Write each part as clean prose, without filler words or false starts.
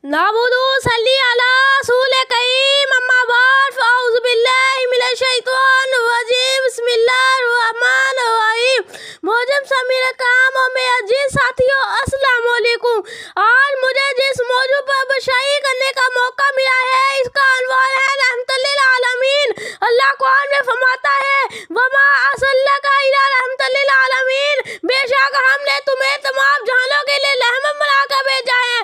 नाबुदु सल्ली अला रसूल करीम अम्मा बाद औज़ु बिल्लाहि मिनश शैतानिर रजीम बिस्मिल्लाहिर रहमानिर रहीम। मोजम समीर काम और मेरे अजीज साथियों अस्सलाम वालेकुम। आज मुझे जिस मौजू पर बशाई करने का मौका मिला है इसका अनवान है रहमतुल लिल आलमीन। अल्लाह कुरान में फरमाता है वमा अर्सलनाका इल्ला रहमतुल लिल आलमीन, बेशक हमने तुम्हें तमाम जहानों के लिए रहमत बनाकर भेजा है।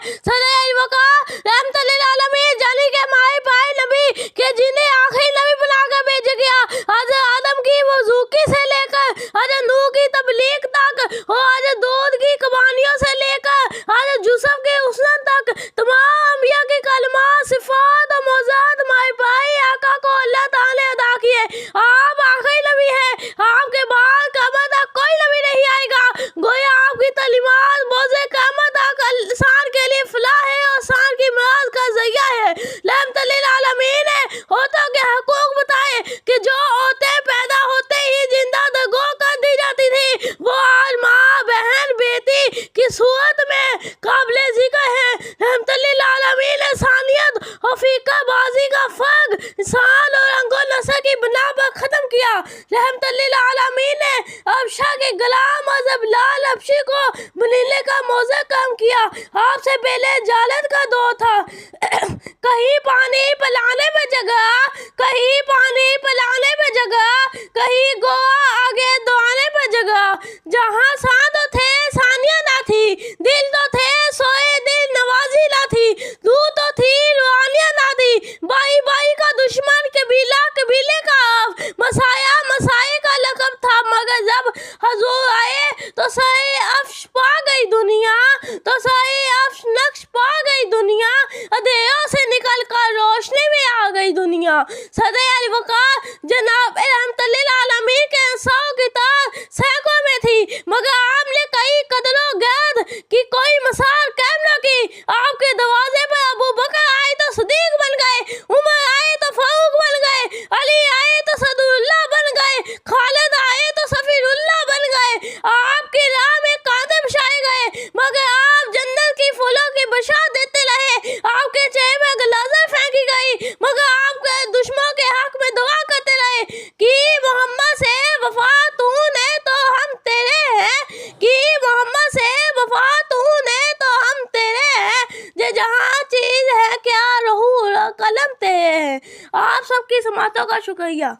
रहमतुल लिल आलमीन जानी के माए पाए नबी के जिन्हें आखिरी नबी बनाकर भेजा गया। हज़रत आदम की वज़ूकी से लेकर हज़रत नूह की तबलीग तक और हज़रत दूध की कहानियों से लेकर हज़रत यूसुफ के हुस्न तक तमाम अंबिया की कलमा सिफात और मौज़ूद माए पाए आका को अल्लाह ताला ने अदा किए। आप आखिरी नबी हैं, आपके बाद क़यामत तक कोई नबी नहीं आएगा। गोया आपकी तलीमात मौज़े क़यामत तक इंसान के लिए फलाह है और इंसान की मराज का ज़रिया है। रहमतुल लिल आलमीन ने औरतों के हकूक़ बताए कि जो औरतें पैदा होते ही जिंदा दगो कर दी जाती थी वो आज माँ बहन बेटी की सूरत में काबिले ज़िक्र है। रहमतुल लिल आलमीन ने इंसानियत और फ़िरक़ाबाज़ी का फ़र्क इंसान और रंगो नस्ल की बिना पर ख़त्म किया। रहमतुल लिल आलमीन ने अबशा के गुलाम मज़हब लाल हबशी को मिलने का मौज़ा कम किया। आपसे पहले जालत का दौर था, कहीं पानी पिलाने में जगह, कहीं पानी पिलाने में जगह, कहीं गोवा आगे दौड़ाने में जगह। जहाँ सांस तो थे सानिया ना थी, दिल तो थे सोए दिल नवाजी ना थी, दूर तो थी रुहानिया ना थी। बाई बाई का दुश्मन कबीला कबीले का आप मसाया मसाए का लक़ब था, मगर जब हजूर आए तो सही अफ्श पा गई दुनिया, तो सही अफ्श नक्श पा गई दुनिया, अंधेरों से निकल कर रोशनी में आ गई दुनिया। सदर अल-वक़ार जनाब रहमतुल लिल आलमीन के इंसाओं की तार सैकड़ों में थी, मगर आपने कई कदरों गर्द की कोई मिसाल कायम न की। आपके दरवाजे पर अबू बकर आए तो सिद्दीक बन गए, उमर आए तो फारूक बन गए, अली आए तो सदुल्लाह बन गए, खालिद आए तो सफीरुल्लाह बन गए। आपकी राह में कांधे बिछाए गए, मगर आप जन्नत की फूलों की बशारत देते रहे। आपके चेहरे में गलाज़त फेंकी गई, मगर आपके दुश्मनों के हक में दुआ करते रहे कि मोहम्मद से वफा तूने तो हम तेरे हैं, कि मोहम्मद से वफा तूने तो हम तेरे हैं, जे जहाँ चीज़ है क्या रहू कलम तेरे हैं। आप सबकी समातों का शुक्रिया।